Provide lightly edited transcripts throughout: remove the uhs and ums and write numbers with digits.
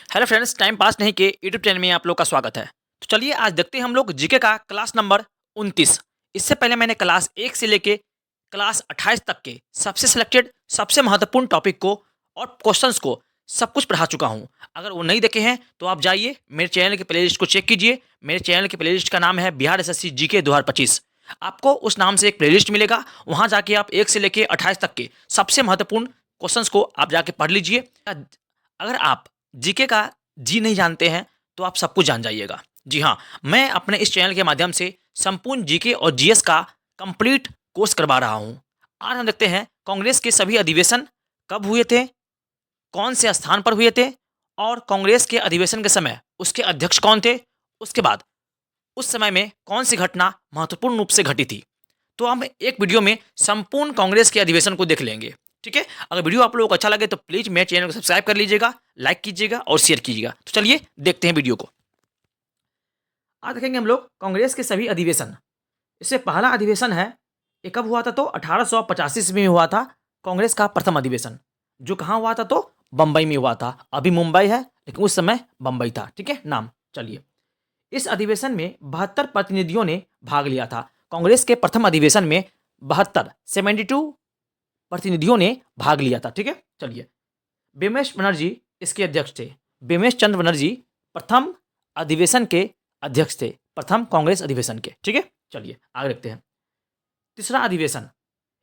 Hello friends, time pass नहीं के YouTube channel में आप लोग का स्वागत है। तो चलिए आज देखते हैं हम लोग जीके का क्लास नंबर 29। इससे पहले मैंने क्लास 1 से लेके क्लास 28 तक के सबसे सिलेक्टेड सबसे महत्वपूर्ण टॉपिक को और क्वेश्चंस को सब कुछ पढ़ा चुका हूँ। अगर वो नहीं देखे हैं तो आप जाइए मेरे चैनल के प्लेलिस्ट को चेक कीजिए। मेरे चैनल के प्लेलिस्ट का नाम है बिहार एसएससी जीके 2025। आपको उस नाम से एक प्लेलिस्ट मिलेगा। वहाँ जाके आप 1 से लेके 28 तक के सबसे महत्वपूर्ण क्वेश्चंस को आप जाके पढ़ लीजिए। अगर आप जीके का जी नहीं जानते हैं तो आप सब कुछ जान जाइएगा। जी हाँ, मैं अपने इस चैनल के माध्यम से संपूर्ण जीके और जीएस का कंप्लीट कोर्स करवा रहा हूँ। आज हम देखते हैं कांग्रेस के सभी अधिवेशन कब हुए थे, कौन से स्थान पर हुए थे और कांग्रेस के अधिवेशन के समय उसके अध्यक्ष कौन थे। उसके बाद उस समय में कौन सी घटना महत्वपूर्ण रूप से घटी थी। तो हम एक वीडियो में संपूर्ण कांग्रेस के अधिवेशन को देख लेंगे। ठीक है, अगर वीडियो आप लोगों को अच्छा लगे तो प्लीज मेरे चैनल को सब्सक्राइब कर लीजिएगा, लाइक कीजिएगा और शेयर कीजिएगा। तो चलिए देखते हैं वीडियो को। आज देखेंगे हम लोग कांग्रेस के सभी अधिवेशन। इससे पहला अधिवेशन है, ये कब हुआ था तो 1885 ईस्वी में हुआ था। कांग्रेस का प्रथम अधिवेशन जो कहाँ हुआ था तो बंबई में हुआ था। अभी मुंबई है लेकिन उस समय बंबई था। ठीक है नाम। चलिए, इस अधिवेशन में 72 प्रतिनिधियों ने भाग लिया था। कांग्रेस के प्रथम अधिवेशन में 72 प्रतिनिधियों ने भाग लिया था। ठीक है, चलिए, बेमेश बनर्जी इसके अध्यक्ष थे। बेमेश चंद्र बनर्जी प्रथम अधिवेशन के अध्यक्ष थे, प्रथम कांग्रेस अधिवेशन के। ठीक है, चलिए आगे देखते हैं। तीसरा अधिवेशन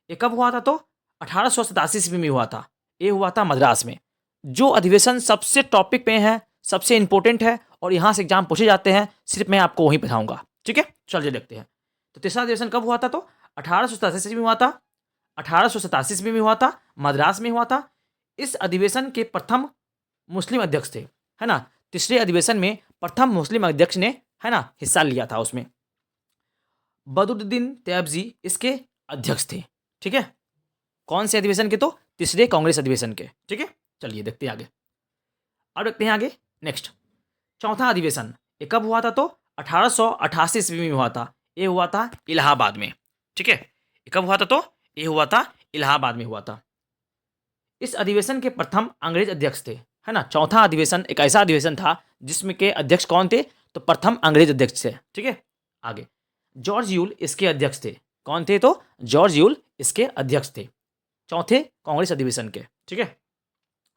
ये कब हुआ था तो 1887 ईस्वी में हुआ था। ये हुआ था मद्रास में। जो अधिवेशन सबसे टॉपिक पे है, सबसे इंपॉर्टेंट है और यहाँ से एग्जाम पूछे जाते हैं, सिर्फ मैं आपको वहीं पढ़ाऊंगा। ठीक है, चलिए देखते हैं। तो तीसरा अधिवेशन कब हुआ था तो 1887 में हुआ था। 1887 ईस्वी में हुआ था, मद्रास में हुआ था। इस अधिवेशन के प्रथम मुस्लिम अध्यक्ष थे, है ना। तीसरे अधिवेशन में प्रथम मुस्लिम अध्यक्ष ने, है ना, हिस्सा लिया था उसमें। बदरुद्दीन तैयबजी इसके अध्यक्ष थे। ठीक है, कौन से अधिवेशन के तो तीसरे कांग्रेस अधिवेशन के। ठीक है, चलिए देखते हैं आगे। अब देखते हैं आगे नेक्स्ट। चौथा अधिवेशन ये कब हुआ था तो 1888 ईस्वी में हुआ था। ये हुआ था इलाहाबाद में। ठीक है, ये कब हुआ था तो ये हुआ था इलाहाबाद में हुआ था। इस अधिवेशन के प्रथम अंग्रेज अध्यक्ष थे, है ना। चौथा अधिवेशन एक ऐसा अधिवेशन था जिसमें के अध्यक्ष कौन थे तो प्रथम अंग्रेज अध्यक्ष थे। ठीक है, आगे जॉर्ज यूल इसके अध्यक्ष थे। कौन थे तो जॉर्ज यूल इसके अध्यक्ष थे, चौथे कांग्रेस अधिवेशन के। ठीक है,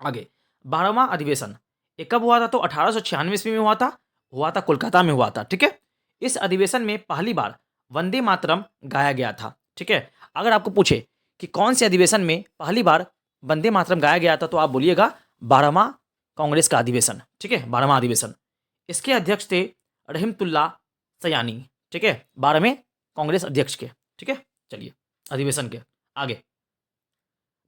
आगे 12वां अधिवेशन ये कब हुआ था तो 1896 ईस्वी में हुआ था कोलकाता में हुआ था। ठीक है, इस अधिवेशन में पहली बार वंदे मातरम गाया गया था। ठीक है, अगर आपको पूछे कि कौन से अधिवेशन में पहली बार वंदे मातरम गाया गया था तो आप बोलिएगा 12वां कांग्रेस का अधिवेशन। ठीक है, 12वां अधिवेशन। इसके अध्यक्ष थे रहीमतुल्ला सयानी। ठीक है, 12वें कांग्रेस अध्यक्ष के। ठीक है, चलिए अधिवेशन के आगे।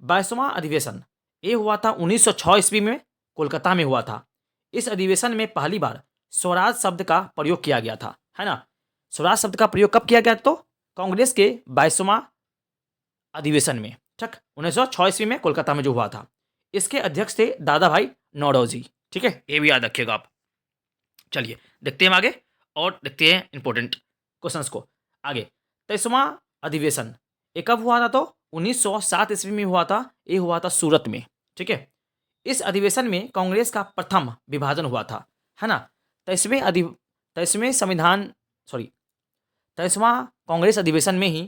22वां अधिवेशन ये हुआ था 1906 ईस्वी में, कोलकाता में हुआ था। इस अधिवेशन में पहली बार स्वराज शब्द का प्रयोग किया गया था, है ना। स्वराज शब्द का प्रयोग कब किया गया तो कांग्रेस के 22वां अधिवेशन में। ठीक, 1906 ईस्वी में कोलकाता में जो हुआ था। इसके अध्यक्ष थे दादा भाई नौरोजी। ठीक है, ये भी याद रखिएगा आप। चलिए देखते हैं हम आगे और देखते हैं इंपॉर्टेंट क्वेश्चंस को आगे। 23वां अधिवेशन ये कब हुआ था तो 1907 ईस्वी में हुआ था। ये हुआ था सूरत में। ठीक है, इस अधिवेशन में कांग्रेस का प्रथम विभाजन हुआ था, है ना। 23वें संविधान सॉरी 23वां कांग्रेस अधिवेशन में ही,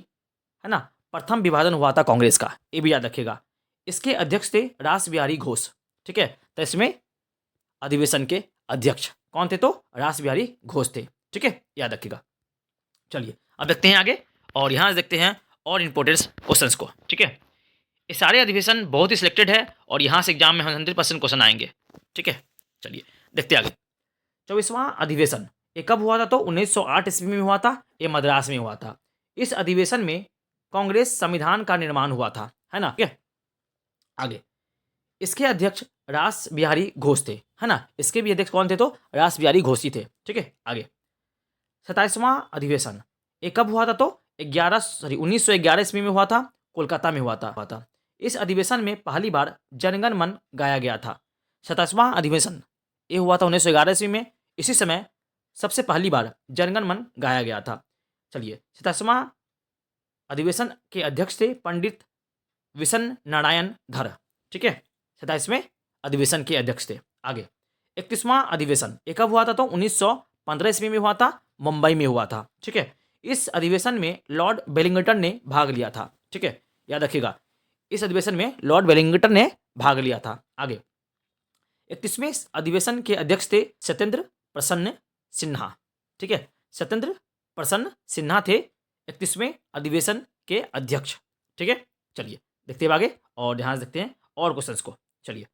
है ना, प्रथम विभाजन हुआ था कांग्रेस का। ये भी याद रखिएगा। इसके अध्यक्ष थे रास बिहारी घोष। ठीक है, 23वें अधिवेशन के अध्यक्ष कौन थे तो रास बिहारी घोष थे। ठीक है, याद रखिएगा। चलिए अब देखते हैं आगे और यहाँ से देखते हैं और इंपॉर्टेंट क्वेश्चंस को। ठीक है, ये सारे अधिवेशन बहुत ही सिलेक्टेड है और यहाँ से एग्जाम में 100% क्वेश्चन आएंगे। ठीक है, चलिए देखते हैं आगे। 24वां अधिवेशन ये कब हुआ था तो 1908 ईस्वी में हुआ था। ये मद्रास में हुआ था। इस अधिवेशन में कांग्रेस संविधान का निर्माण हुआ था, है ना। ठीक है, आगे इसके अध्यक्ष रास बिहारी घोष थे, है ना। इसके भी अध्यक्ष कौन थे तो रास बिहारी घोष ही थे। ठीक है, आगे 27वां अधिवेशन ये कब हुआ था तो 1911 ईस्वी में हुआ था, कोलकाता में हुआ था। इस अधिवेशन में पहली बार जनगण मन गाया गया था। 27वां अधिवेशन ये हुआ था 1911 ईस्वी में। इसी समय सबसे पहली बार जनगण मन गाया गया था। चलिए 27वां अधिवेशन के अध्यक्ष थे पंडित विशन नारायण धर। ठीक है, 27वें अधिवेशन के अध्यक्ष थे। आगे 31वां अधिवेशन ये कब हुआ था? तो 1915 ईस्वी में हुआ था, मुंबई में हुआ था। ठीक है, इस अधिवेशन में लॉर्ड वेलिंगटन ने भाग लिया था। ठीक है, याद रखिएगा, इस अधिवेशन में लॉर्ड वेलिंगटन ने भाग लिया था। आगे 31वें अधिवेशन के अध्यक्ष थे सत्येंद्र प्रसन्न सिन्हा। ठीक है, सत्येंद्र प्रसन्न सिन्हा थे 31वें अधिवेशन के अध्यक्ष। ठीक है, चलिए देखते हैं आगे और ध्यान से देखते हैं और क्वेश्चंस को। चलिए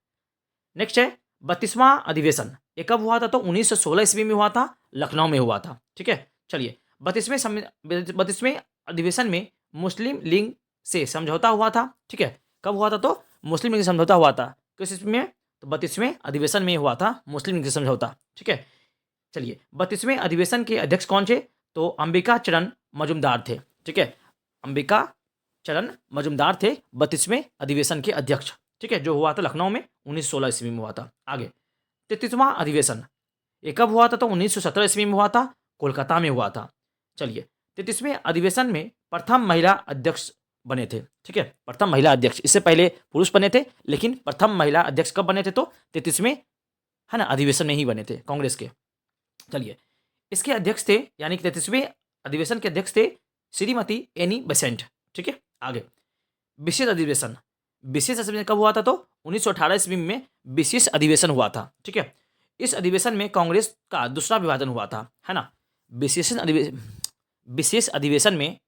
नेक्स्ट है 32वां अधिवेशन ये कब हुआ था? तो 1916 ईस्वी में हुआ था, लखनऊ में हुआ था। ठीक है, चलिए 32वें अधिवेशन में मुस्लिम लीग से समझौता हुआ था। ठीक है, कब हुआ था? तो मुस्लिम लीग से समझौता हुआ था किस ईस्वी में? तो 32वें अधिवेशन में हुआ था मुस्लिम लीग से समझौता। ठीक है, चलिए 32वें अधिवेशन के अध्यक्ष कौन थे? तो अंबिका चरण मजुमदार थे। ठीक है, अंबिका चरण मजुमदार थे 32वें अधिवेशन के अध्यक्ष। ठीक है, जो हुआ था लखनऊ में 1916 ईस्वी में हुआ था। आगे 33वां अधिवेशन ये कब हुआ था? तो 1917 ईस्वी में हुआ था, कोलकाता में हुआ था। चलिए 33वें अधिवेशन में प्रथम महिला अध्यक्ष बने थे। ठीक है, प्रथम महिला अध्यक्ष, इससे पहले पुरुष बने थे, लेकिन प्रथम महिला अध्यक्ष कब बने थे? तो 33वें है ना अधिवेशन में ही बने थे कांग्रेस के। चलिए इसके अध्यक्ष थे, यानी कि 33वें अधिवेशन के अध्यक्ष थे श्रीमती एनी बेसेंट। ठीक है, आगे विशेष अधिवेशन, विशेष अधिवेशन कब हुआ था? तो 1918 ईस्वी में विशेष अधिवेशन हुआ था। ठीक है, इस अधिवेशन में कांग्रेस का दूसरा विभाजन हुआ था, है ना। विशेष अधिवेशन में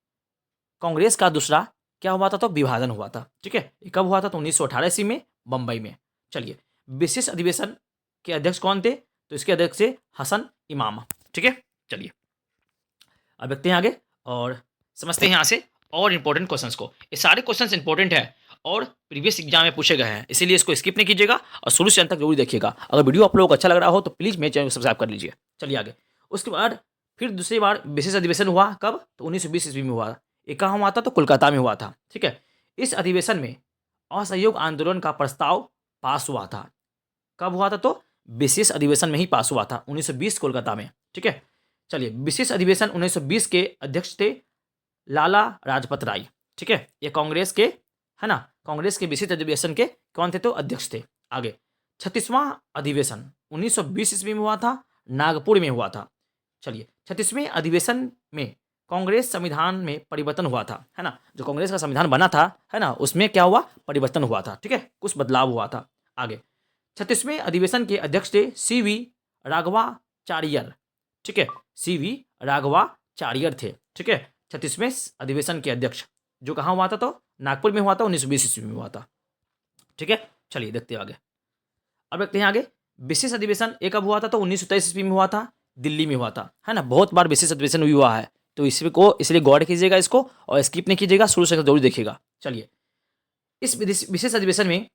कांग्रेस का दूसरा क्या हुआ था? तो विभाजन हुआ था। ठीक है, ये कब हुआ था? तो 1918 ईस्वी में बंबई में। चलिए विशेष अधिवेशन के अध्यक्ष कौन थे? तो इसके अध्यक्ष थे हसन इमाम। ठीक है, चलिए अब देखते हैं आगे और समझते हैं यहाँ से और इंपॉर्टेंट क्वेश्चंस को। ये सारे क्वेश्चंस इंपॉर्टेंट है और प्रीवियस एग्जाम में पूछे गए हैं, इसीलिए इसको स्किप नहीं कीजिएगा और शुरू से अंत तक जरूर देखिएगा। अगर वीडियो आप लोगों को अच्छा लग रहा हो तो प्लीज मेरे चैनल को सब्सक्राइब कर लीजिए। चलिए आगे, उसके बाद फिर दूसरी बार विशेष अधिवेशन हुआ कब? तो 1920 ईस्वी में हुआ। ये कहाँ हुआ था? तो कोलकाता में हुआ था। ठीक है, इस अधिवेशन में असहयोग आंदोलन का प्रस्ताव पास हुआ था। कब हुआ था? तो विशेष अधिवेशन में ही पास हुआ था 1920 कोलकाता में। ठीक है, चलिए विशेष अधिवेशन 1920 के अध्यक्ष थे लाला लाजपत राय। ठीक है, ये कांग्रेस के है ना, कांग्रेस के विशेष अधिवेशन के कौन थे? तो अध्यक्ष थे। आगे 36वां अधिवेशन 1920 ईस्वी में हुआ था, नागपुर में हुआ था। चलिए 36वें अधिवेशन में कांग्रेस संविधान में परिवर्तन हुआ था, है ना, जो कांग्रेस का संविधान बना था, है ना, उसमें क्या हुआ? परिवर्तन हुआ था। ठीक है, कुछ बदलाव हुआ था। आगे 36वें अधिवेशन के अध्यक्ष थे CV राघवाचार्यर। ठीक है, CV राघवाचार्यर थे। ठीक है, 36वें अधिवेशन के अध्यक्ष, जो कहाँ हुआ था? तो नागपुर में हुआ था, 1920 ईस्वी में हुआ था। ठीक है, चलिए देखते हैं आगे। अब देखते हैं आगे विशेष अधिवेशन एक कब हुआ था? तो 1923 ईस्वी में हुआ था, दिल्ली में हुआ था, है ना। बहुत बार विशेष अधिवेशन भी हुआ है, तो इसलिए गौर कीजिएगा इसको और स्किप नहीं कीजिएगा, शुरू से जरूर देखिएगा। चलिए इस विशेष अधिवेशन में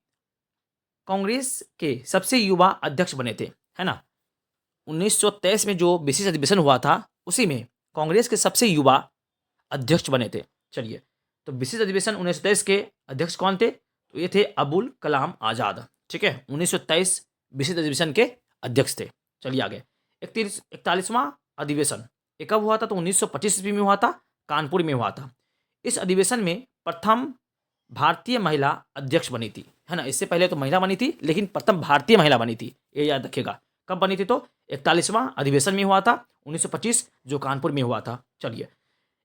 कांग्रेस के सबसे युवा अध्यक्ष बने थे, है ना। 1923 में जो विशेष अधिवेशन हुआ था उसी में कांग्रेस के सबसे युवा अध्यक्ष बने थे। चलिए तो विशेष अधिवेशन 1923 के अध्यक्ष कौन थे? तो ये थे अबुल कलाम आजाद। ठीक है, 1923 विशेष अधिवेशन के अध्यक्ष थे। चलिए आगे 41वां अधिवेशन ये कब हुआ था? तो 1925 ईस्वी में हुआ था, कानपुर में हुआ था। इस अधिवेशन में प्रथम भारतीय महिला अध्यक्ष बनी थी, है ना। इससे पहले तो महिला बनी थी, लेकिन प्रथम भारतीय महिला बनी थी, ये याद रखिएगा। कब बनी थी? तो 41वां अधिवेशन में हुआ था 1925, जो कानपुर में हुआ था। चलिए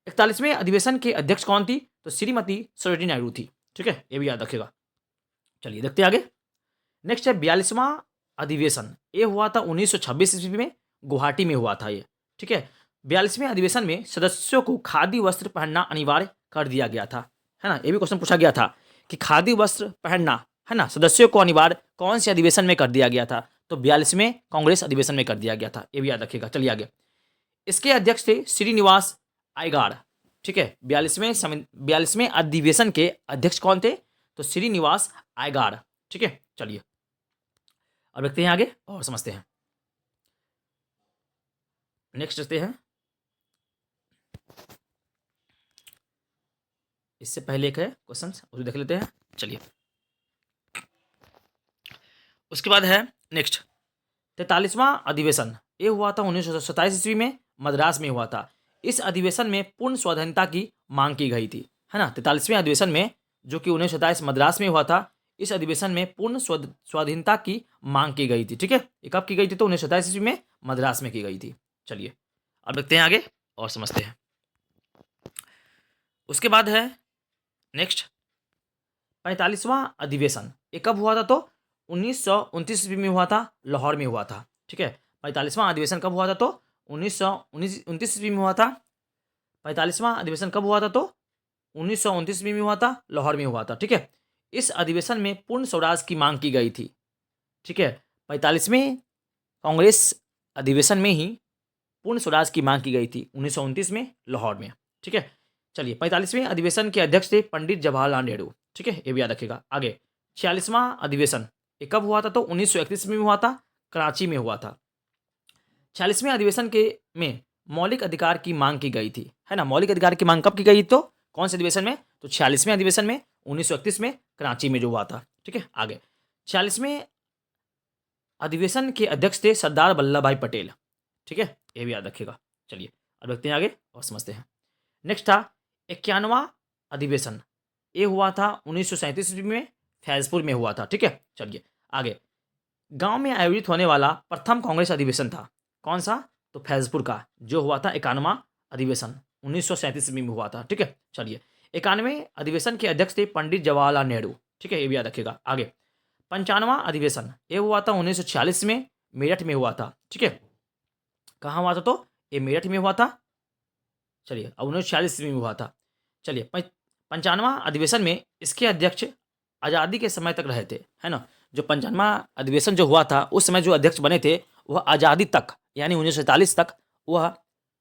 41वें अधिवेशन के अध्यक्ष कौन थी? तो श्रीमती सरोजिनी नायडू थी। ठीक है, ये भी याद रखिएगा। चलिए देखते हैं आगे। नेक्स्ट है 42वां अधिवेशन, ये हुआ था 1926 ईस्वी में, गुवाहाटी में हुआ था ये। ठीक है, 42वें अधिवेशन में सदस्यों को खादी वस्त्र पहनना अनिवार्य कर दिया गया था, है ना। ये भी क्वेश्चन पूछा गया था कि खादी वस्त्र पहनना, है ना, सदस्यों को अनिवार्य कौन से अधिवेशन में कर दिया गया था? तो 42वें कांग्रेस अधिवेशन में कर दिया गया था, ये भी याद रखिएगा। चलिए आगे, इसके अध्यक्ष थे श्रीनिवास आयगार। ठीक है, 42वें अधिवेशन के अध्यक्ष कौन थे? तो श्रीनिवास आयगार। ठीक है, चलिए अब देखते हैं आगे और समझते हैं। नेक्स्ट देखते हैं, इससे पहले एक है क्वेश्चन, उसको देख लेते हैं। चलिए उसके बाद है नेक्स्ट 43वां अधिवेशन, ये हुआ था 1927 ईस्वी में, मद्रास में हुआ था। इस अधिवेशन में पूर्ण स्वाधीनता की मांग की गई थी, है ना। 43वें अधिवेशन में, जो कि 1927 मद्रास में हुआ था, इस अधिवेशन में पूर्ण स्वाधीनता की मांग की गई थी। ठीक है, ये कब की गई थी? तो 1927 ईस्वी में मद्रास में की गई थी। चलिए अब देखते हैं आगे और समझते हैं। उसके बाद है नेक्स्ट 45वां अधिवेशन। ये कब हुआ था? तो 1929 ईस्वी में हुआ था, लाहौर में हुआ था। ठीक है, 45वां अधिवेशन कब हुआ था? तो 1929 ईस्वी में हुआ था। 45वां अधिवेशन कब हुआ था? तो 1929 ईस्वी में हुआ था, लाहौर में हुआ था। ठीक है, इस अधिवेशन में पूर्ण स्वराज की मांग की गई थी। ठीक है, 45वें कांग्रेस अधिवेशन में ही पूर्ण स्वराज की मांग की गई थी 1929 में लाहौर में। ठीक है, चलिए 45वें अधिवेशन के अध्यक्ष थे पंडित जवाहरलाल नेहरू। ठीक है, ये भी याद रखिएगा। आगे 46वां अधिवेशन ये कब हुआ था? तो 1931 में हुआ था, कराची में हुआ था। 46वें अधिवेशन के में मौलिक अधिकार की मांग की गई थी, है ना। मौलिक अधिकार की मांग कब की गई? तो कौन से अधिवेशन में? तो 46वें अधिवेशन में 1931 में कराची में जो हुआ था। ठीक है, आगे 46वें अधिवेशन के अध्यक्ष थे सरदार वल्लभ भाई पटेल। ठीक है, ये भी याद रखिएगा। चलिए अब देखते हैं आगे और समझते हैं। नेक्स्ट था 51वां अधिवेशन। ये हुआ था 1937 ईस्वी में, फैजपुर में हुआ था। ठीक है, चलिए आगे गांव में आयोजित होने वाला प्रथम कांग्रेस अधिवेशन था। कौन सा? तो फैजपुर का, जो हुआ था 51वां अधिवेशन 1937 ईस्वी में हुआ था। ठीक है, चलिए 91वें अधिवेशन के अध्यक्ष थे पंडित जवाहरलाल नेहरू। ठीक है, ये भी याद रखिएगा। आगे 95वां अधिवेशन ये हुआ था 1946 में, मेरठ में हुआ था। ठीक है, कहाँ हुआ था? तो ये मेरठ में हुआ था। चलिए अब 1946 में हुआ था। चलिए 95वां अधिवेशन में इसके अध्यक्ष आज़ादी के समय तक रहे थे, है ना। जो 95वां अधिवेशन जो हुआ था उस समय जो अध्यक्ष बने थे वह आज़ादी तक यानी 1947 तक वह,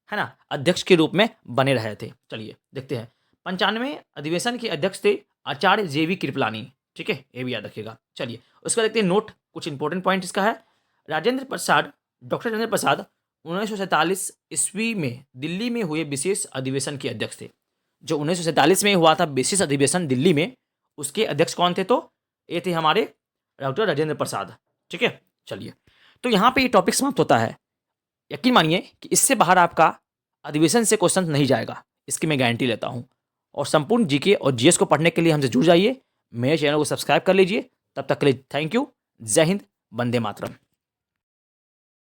है ना, अध्यक्ष के रूप में बने रहे थे। चलिए देखते हैं 95वें अधिवेशन के अध्यक्ष थे आचार्य JV कृपलानी। ठीक है, ये भी याद रखिएगा। चलिए उसका देखते हैं नोट, कुछ इंपॉर्टेंट पॉइंट इसका है। राजेंद्र प्रसाद, डॉक्टर राजेंद्र प्रसाद 1947 ईस्वी में दिल्ली में हुए विशेष अधिवेशन के अध्यक्ष थे। जो 1947 में हुआ था विशेष अधिवेशन दिल्ली में, उसके अध्यक्ष कौन थे? तो ये थे हमारे डॉक्टर राजेंद्र प्रसाद। ठीक है, चलिए तो यहाँ पे ये टॉपिक समाप्त होता है। यकीन मानिए कि इससे बाहर आपका अधिवेशन से क्वेश्चन नहीं जाएगा, इसकी मैं गारंटी लेता हूँ। और संपूर्ण जीके और जीएस को पढ़ने के लिए हमसे जुड़ जाइए, मेरे चैनल को सब्सक्राइब कर लीजिए। तब तक के लिए थैंक यू। जय हिंद, वंदे मातरम।